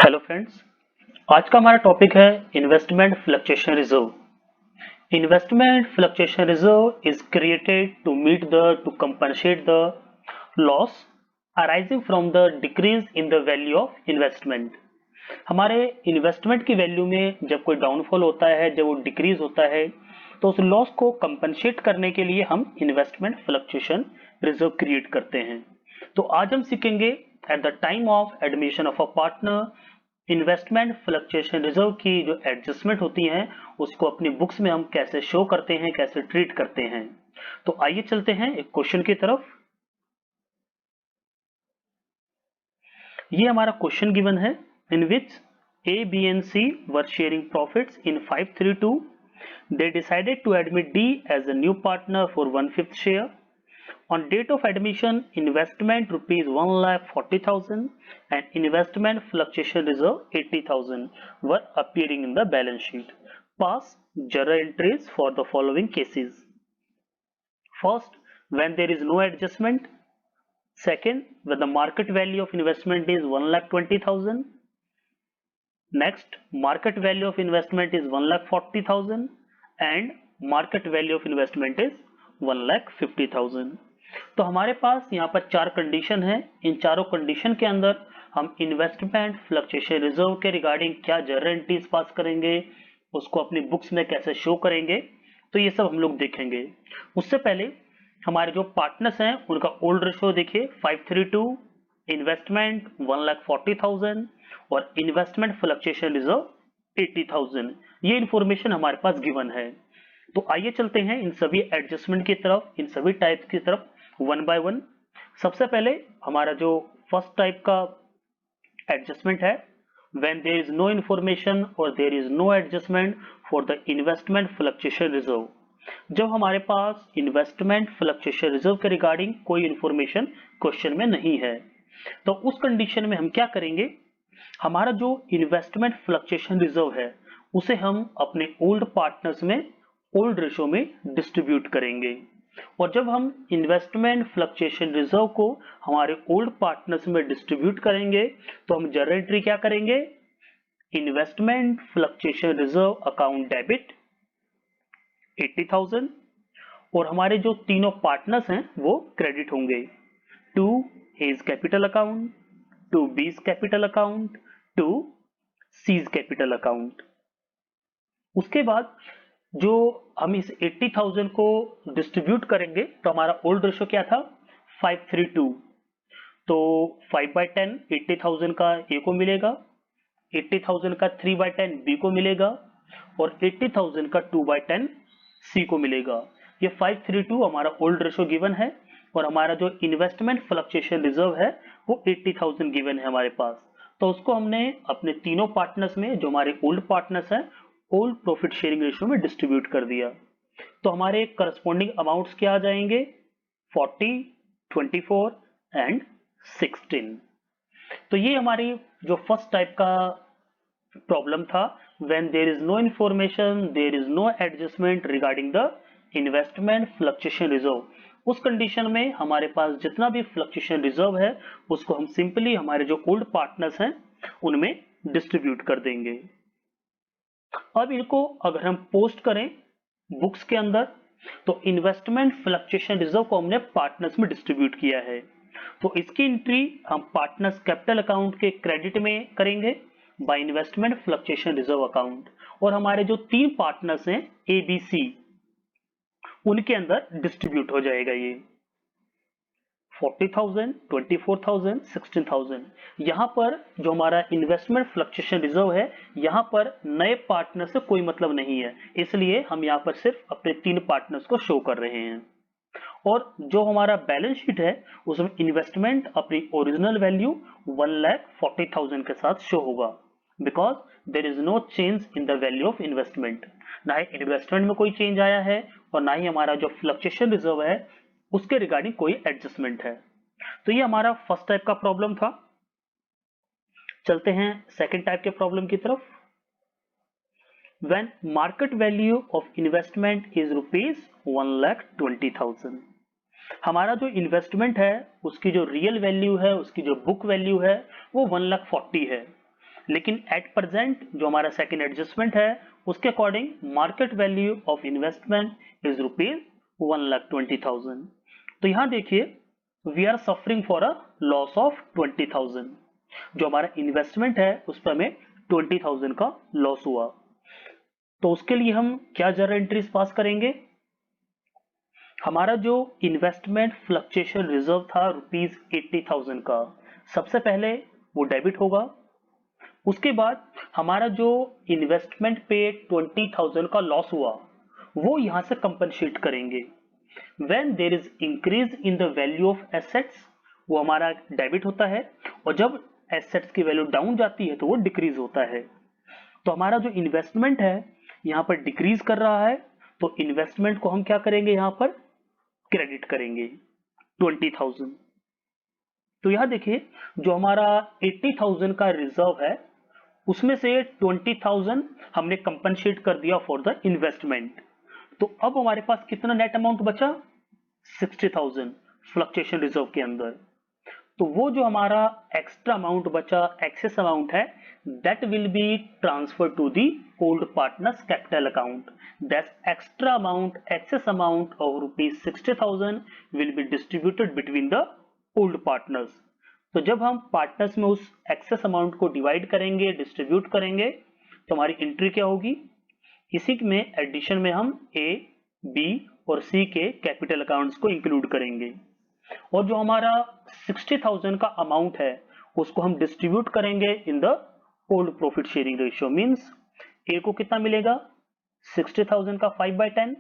Hello friends. आज का हमारा टॉपिक है investment fluctuation reserve. Investment fluctuation reserve is created to compensate the loss arising from the decrease in the value of investment. हमारे investment की value में जब कोई डाउनफॉल होता है, जब वो डिक्रीज होता है, तो उस लॉस को कंपनसेट करने के लिए हम इन्वेस्टमेंट फ्लक्चुएशन रिजर्व क्रिएट करते हैं। तो आज हम सीखेंगे at the time of admission of a partner investment fluctuation reserve की जो एडजस्टमेंट होती हैं उसको अपनी बुक्स में हम कैसे शो करते हैं, कैसे ट्रीट करते हैं। तो आइए चलते हैं एक क्वेश्चन की तरफ। ये हमारा क्वेश्चन गिवन है, in which A B and C were sharing profits in 532। They decided to admit D as a new partner for 1/5 share. On date of admission, investment rupees 1,40,000 and investment fluctuation reserve 80,000 were appearing in the balance sheet. Pass journal entries for the following cases. First, when there is no adjustment. Second, when the market value of investment is 1,20,000. Next, market value of investment is 1,40,000 and market value of investment is 1,50,000। तो हमारे पास यहाँ पर चार condition है। इन चारों condition के अंदर हम इन्वेस्टमेंट फ्लक्चुएशन रिजर्व के रिगार्डिंग क्या जर्नल एंट्रीज पास करेंगे, उसको अपनी बुक्स में कैसे शो करेंगे, तो ये सब हम लोग देखेंगे। उससे पहले हमारे जो पार्टनर्स हैं उनका ओल्ड रेशियो देखिए 532, इन्वेस्टमेंट 1,40,000 और इन्वेस्टमेंट फ्लक्चुएशन रिजर्व 80,000। ये इंफॉर्मेशन हमारे पास गिवन है। तो आइए चलते हैं इन सभी एडजस्टमेंट की तरफ, इन सभी टाइप्स की तरफ वन बाय वन। सबसे पहले हमारा जो फर्स्ट टाइप का एडजस्टमेंट है, when there is no information or there is no adjustment for the investment fluctuation reserve। जब हमारे पास इन्वेस्टमेंट फ्लक्चुएशन रिजर्व के रिगार्डिंग कोई इंफॉर्मेशन क्वेश्चन में नहीं है, तो उस कंडीशन में हम क्या करेंगे, हमारा जो इन्वेस्टमेंट फ्लक्चुएशन रिजर्व है उसे हम अपने ओल्ड पार्टनर्स में ओल्ड रेशो में डिस्ट्रीब्यूट करेंगे। और जब हम इन्वेस्टमेंट फ्लक्चुएशन रिजर्व को हमारे ओल्ड पार्टनर्स में डिस्ट्रीब्यूट करेंगे तो हम जर्नल एंट्री क्या करेंगे, investment fluctuation reserve account debit 80,000 और हमारे जो तीनों पार्टनर्स हैं वो क्रेडिट होंगे to A's capital account, to B's capital account, to C's capital account. उसके बाद जो हम इस 80,000 को डिस्ट्रीब्यूट करेंगे तो हमारा ओल्ड रेशो क्या था 532, तो 5/10 80,000 का ए को मिलेगा, 80,000 का 3/10 बी को मिलेगा और 80,000 का 2/10 सी को मिलेगा। ये 532 हमारा ओल्ड रेशो गिवन है और हमारा जो इन्वेस्टमेंट फ्लक्चुएशन रिजर्व है वो 80,000 गिवन है हमारे पास। तो उसको हमने अपने तीनों पार्टनर्स में, जो हमारे ओल्ड पार्टनर्स हैं, ओल्ड प्रॉफिट शेयरिंग रेशियो में डिस्ट्रीब्यूट कर दिया। तो हमारे करस्पॉन्डिंग अमाउंट्स क्या आ जाएंगे 40, 24 एंड 16। तो ये हमारी जो फर्स्ट टाइप का प्रॉब्लम था, when there is no information, there is no adjustment regarding the investment fluctuation reserve. उस कंडीशन में हमारे पास जितना भी फ्लक्चुएशन रिजर्व है उसको हम सिंपली हमारे जो ओल्ड पार्टनर्स हैं उनमें डिस्ट्रीब्यूट कर देंगे। अब इनको अगर हम पोस्ट करें बुक्स के अंदर तो इन्वेस्टमेंट फ्लक्चुएशन रिजर्व को हमने पार्टनर्स में डिस्ट्रीब्यूट किया है, तो इसकी एंट्री हम पार्टनर्स कैपिटल अकाउंट के क्रेडिट में करेंगे by investment fluctuation reserve account. और हमारे जो तीन पार्टनर्स हैं ए बी सी उनके अंदर डिस्ट्रीब्यूट हो जाएगा ये 40,000, 24,000, 16,000। यहां पर जो हमारा इन्वेस्टमेंट फ्लक्चुएशन रिजर्व है यहां पर नए पार्टनर से कोई मतलब नहीं है, इसलिए हम यहां पर सिर्फ अपने तीन पार्टनर्स को शो कर रहे हैं। और जो हमारा बैलेंस शीट है उसमें इन्वेस्टमेंट अपनी ओरिजिनल वैल्यू 1,40,000 के साथ शो होगा, because there is no change in the value of investment. ना ही इन्वेस्टमेंट में कोई चेंज आया है और ना ही हमारा जो फ्लक्चुएशन रिजर्व है उसके रिगार्डिंग कोई एडजस्टमेंट है। तो ये हमारा फर्स्ट टाइप का प्रॉब्लम था। चलते हैं सेकंड टाइप के प्रॉब्लम की तरफ। When market value of investment is rupees 1,20,000, हमारा जो इन्वेस्टमेंट है उसकी जो रियल वैल्यू है, उसकी जो बुक वैल्यू है वो 1,40,000 है। लेकिन एट प्रेजेंट जो हमारा सेकेंड एडजस्टमेंट है उसके according market value of investment is ₹1,20,000। तो यहां देखिए we are suffering for a loss of 20,000। जो हमारा इन्वेस्टमेंट है उस पर हमें 20,000 का लॉस हुआ। तो उसके लिए हम क्या जर्नल एंट्रीज पास करेंगे? हमारा जो इन्वेस्टमेंट फ्लक्चुएशन रिजर्व था ₹80,000 का, सबसे पहले वो डेबिट होगा। उसके बाद हमारा जो इन्वेस्टमेंट पे 20,000 का लॉस हुआ वो यहां से कंपनसेट करेंगे। When there is increase in the value of assets वो हमारा डेबिट होता है, और जब एसेट्स की वैल्यू डाउन जाती है तो वो डिक्रीज होता है। तो हमारा जो इन्वेस्टमेंट है यहाँ पर डिक्रीज कर रहा है, तो इन्वेस्टमेंट को हम क्या करेंगे? यहाँ पर क्रेडिट करेंगे 20,000। तो यहां देखिए जो हमारा 80,000 का रिजर्व है उसमें से 20,000 हमने कंपनसेट कर दिया फॉर द इन्वेस्टमेंट। तो अब हमारे पास कितना नेट अमाउंट बचा? 60,000 फ्लक्चुएशन रिजर्व के अंदर। तो वो जो हमारा एक्स्ट्रा अमाउंट बचा, एक्सेस अमाउंट है, that will be transfer to the old partners capital account. That extra amount, excess amount of ₹60,000 will be distributed between the old partners. तो जब हम पार्टनर्स में उस एक्सेस अमाउंट को डिवाइड करेंगे, distribute करेंगे, तो हमारी एंट्री क्या होगी? इसी में एडिशन में हम ए, बी और सी के कैपिटल अकाउंट्स को इंक्लूड करेंगे, और जो हमारा 60,000 का अमाउंट है उसको हम डिस्ट्रीब्यूट करेंगे in the old profit sharing ratio. Means A को कितना मिलेगा? 60,000 का 5/10,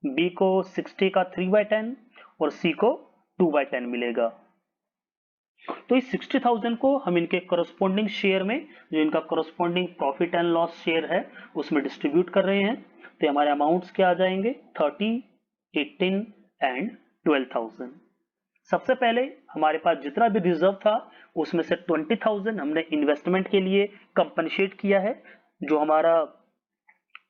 बी को 60 का 3/10 और सी को 2/10 मिलेगा। तो इस 60,000 को हम इनके करस्पॉन्डिंग शेयर में, जो इनका corresponding profit and loss share है, उसमें डिस्ट्रीब्यूट कर रहे हैं। तो हमारे अमाउंट्स क्या आ जाएंगे? 30, 18 एंड 12,000। सबसे पहले हमारे पास जितना भी रिजर्व था उसमें से 20,000 हमने इन्वेस्टमेंट के लिए कंपनसेट किया है, जो हमारा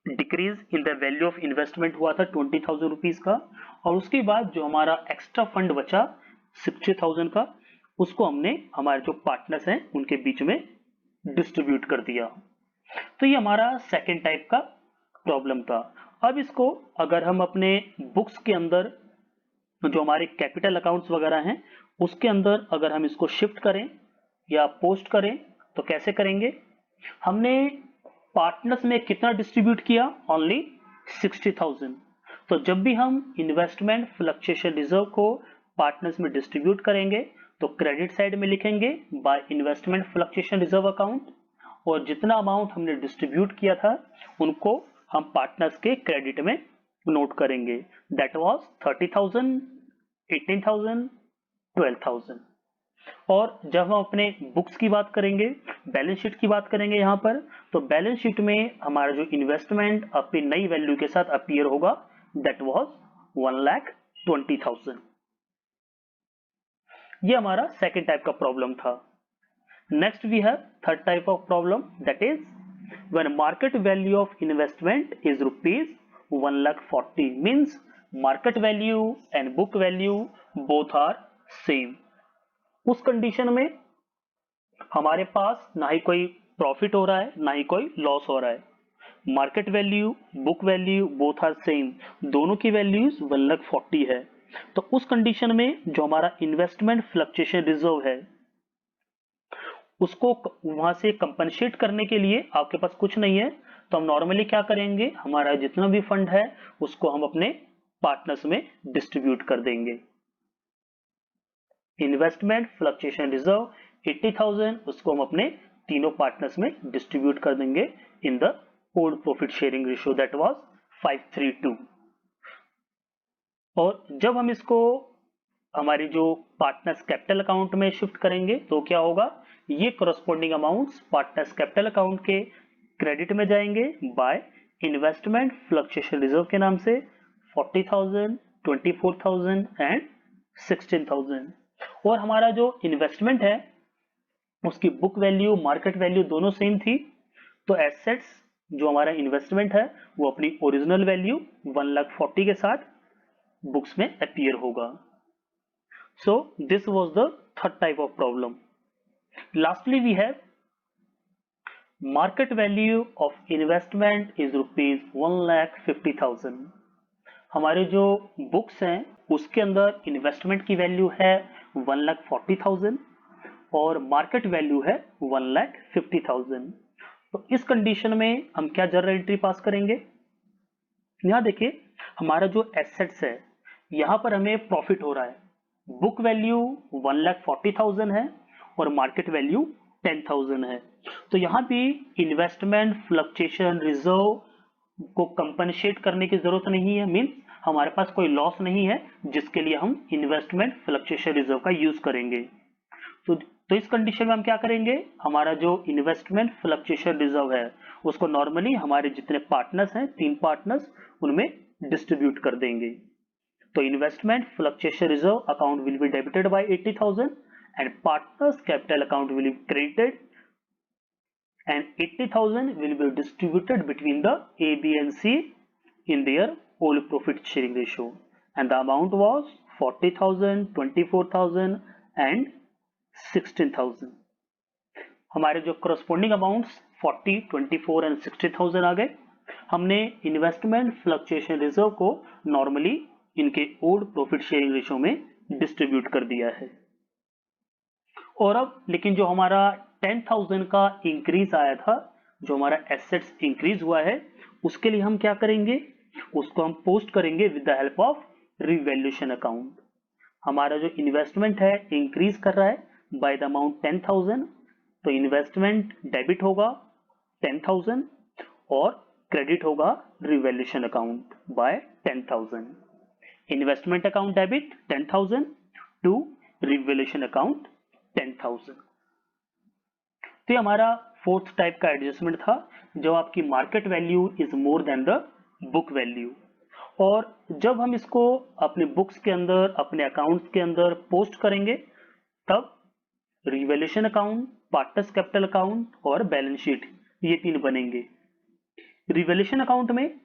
decrease in the value of investment हुआ था 20,000 रुपीज का। और उसके बाद जो हमारा एक्स्ट्रा फंड बचा 60,000 का, उसको हमने हमारे जो पार्टनर्स हैं उनके बीच में डिस्ट्रीब्यूट कर दिया। तो ये हमारा सेकेंड टाइप का प्रॉब्लम था। अब इसको अगर हम अपने बुक्स के अंदर जो हमारे कैपिटल अकाउंट्स वगैरह हैं उसके अंदर अगर हम इसको शिफ्ट करें या पोस्ट करें तो कैसे करेंगे? हमने पार्टनर्स में कितना डिस्ट्रीब्यूट किया? ओनली 60,000। तो जब भी हम इन्वेस्टमेंट फ्लक्चुएशन रिजर्व को पार्टनर्स में डिस्ट्रीब्यूट करेंगे तो क्रेडिट साइड में लिखेंगे by investment fluctuation reserve account, और जितना अमाउंट हमने डिस्ट्रीब्यूट किया था उनको हम पार्टनर्स के क्रेडिट में नोट करेंगे। That was 30,000, 18,000, 12,000। और जब हम अपने बुक्स की बात करेंगे, बैलेंस शीट की बात करेंगे यहाँ पर, तो बैलेंस शीट में हमारा जो इन्वेस्टमेंट अपनी नई वैल्यू के साथ अपीयर होगा, दैट वाज 1,20,000। ये हमारा सेकेंड टाइप का प्रॉब्लम था। Next we have third type of problem, that is when market value of investment is ₹1,40,000 means market value and book value both are same. उस condition में हमारे पास ना ही कोई प्रॉफिट हो रहा है ना ही कोई लॉस हो रहा है। Market value, book value both are same, दोनों की वैल्यूज 1,40,000 है। तो उस कंडीशन में जो हमारा इन्वेस्टमेंट फ्लक्चुएशन रिजर्व है उसको वहां से कंपनसेट करने के लिए आपके पास कुछ नहीं है, तो हम नॉर्मली क्या करेंगे? हमारा जितना भी फंड है उसको हम अपने पार्टनर्स में डिस्ट्रीब्यूट कर देंगे। इन्वेस्टमेंट फ्लक्चुएशन रिजर्व 80,000, उसको हम अपने तीनों पार्टनर्स में डिस्ट्रीब्यूट कर देंगे इन the old profit sharing ratio, that was 5:3:2। और जब हम इसको हमारी जो पार्टनर्स कैपिटल अकाउंट में शिफ्ट करेंगे तो क्या होगा? ये corresponding amounts partners capital account के क्रेडिट में जाएंगे बाय इन्वेस्टमेंट फ्लक्चुएशन रिजर्व के नाम से 40,000, 24,000 एंड 16,000। और हमारा जो इन्वेस्टमेंट है उसकी बुक वैल्यू, मार्केट वैल्यू दोनों सेम थी, तो एसेट्स जो हमारा इन्वेस्टमेंट है वो अपनी ओरिजिनल वैल्यू 1,40,000 के साथ बुक्स में अपीयर होगा। So this was the third type of problem. Lastly we have market value of investment is ₹1,50,000। हमारे जो बुक्स हैं उसके अंदर इन्वेस्टमेंट की वैल्यू है 1,40,000 और मार्केट वैल्यू है 1,50,000। तो इस कंडीशन में हम क्या जर्नल एंट्री पास करेंगे? यहाँ देखिए हमारा जो एसेट्स है यहाँ पर हमें प्रॉफिट हो रहा है। बुक वैल्यू 1,40,000 है और मार्केट वैल्यू 10,000 है। तो यहाँ भी इन्वेस्टमेंट फ्लक्चुएशन रिजर्व को कंपनसेट करने की जरूरत नहीं है, मीन्स हमारे पास कोई लॉस नहीं है जिसके लिए हम इन्वेस्टमेंट फ्लक्चुएशन रिजर्व का यूज करेंगे। तो इस कंडीशन में हम क्या करेंगे? हमारा जो इन्वेस्टमेंट फ्लक्चुएशन रिजर्व है उसको नॉर्मली हमारे जितने पार्टनर्स हैं 3 पार्टनर्स उनमें डिस्ट्रीब्यूट कर देंगे। तो investment fluctuation reserve account will be debited bye 80,000 and partners capital account will be credited and 80,000 will be distributed between the A, B and C in their whole profit sharing ratio, and the amount was 40,000, 24,000 and 16,000। हमारे जो corresponding amounts 40, 24 and 60,000 आ गए। हमने investment fluctuation reserve को normally इनके old profit sharing ratio में distribute कर दिया है। और अब लेकिन जो हमारा 10,000 का इंक्रीज आया था, जो हमारा एसेट्स इंक्रीज हुआ है, उसके लिए हम क्या करेंगे? उसको हम पोस्ट करेंगे with the help of revaluation account. हमारा जो इन्वेस्टमेंट है इंक्रीज कर रहा है बाय द अमाउंट 10,000, तो इन्वेस्टमेंट डेबिट होगा 10,000 और क्रेडिट होगा revaluation account by 10,000। Investment account debit 10,000 to revaluation account 10,000। तो ये हमारा फोर्थ टाइप का एडजस्टमेंट था, जब आपकी market value is more than the book value. और जब हम इसको अपने बुक्स के अंदर, अपने अकाउंट्स के अंदर पोस्ट करेंगे, तब revaluation account, partners capital account और बैलेंस शीट, ये 3 बनेंगे। रिवैल्यूएशन अकाउंट में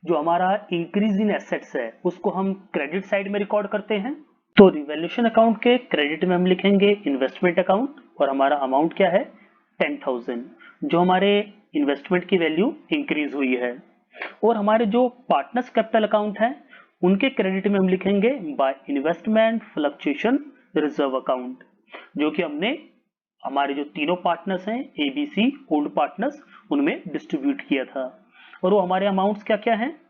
जो हमारा इंक्रीज इन एसेट्स है उसको हम क्रेडिट साइड में रिकॉर्ड करते हैं। तो रिवैल्यूएशन अकाउंट के क्रेडिट में हम लिखेंगे इन्वेस्टमेंट अकाउंट और हमारा अमाउंट क्या है 10,000, जो हमारे इन्वेस्टमेंट की वैल्यू इंक्रीज हुई है। और हमारे जो पार्टनर्स कैपिटल अकाउंट है उनके क्रेडिट में हम लिखेंगे by investment fluctuation reserve account, जो कि हमने हमारे जो तीनों पार्टनर्स हैं ABC ओल्ड पार्टनर्स उनमें डिस्ट्रीब्यूट किया था। और वो हमारे अमाउंट्स क्या क्या हैं?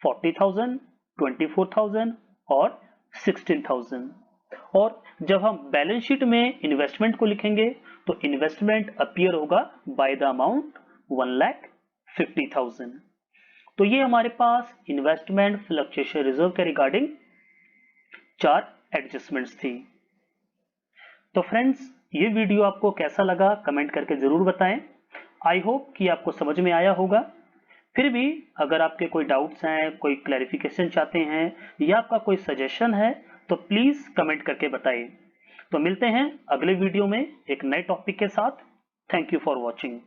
40,000, 24,000 और 16,000। और जब हम बैलेंस शीट में इन्वेस्टमेंट को लिखेंगे तो इन्वेस्टमेंट अपीयर होगा बाय द अमाउंट 1,50,000। तो ये हमारे पास इन्वेस्टमेंट फ्लक्चुएशन रिजर्व के रिगार्डिंग 4 एडजस्टमेंट्स थी। तो फ्रेंड्स, ये वीडियो आपको कैसा लगा कमेंट करके जरूर बताएं। आई होप कि आपको समझ में आया होगा। फिर भी अगर आपके कोई डाउट्स हैं, कोई क्लैरिफिकेशन चाहते हैं या आपका कोई सजेशन है तो प्लीज कमेंट करके बताइए। तो मिलते हैं अगले वीडियो में एक नए टॉपिक के साथ। Thank you for watching.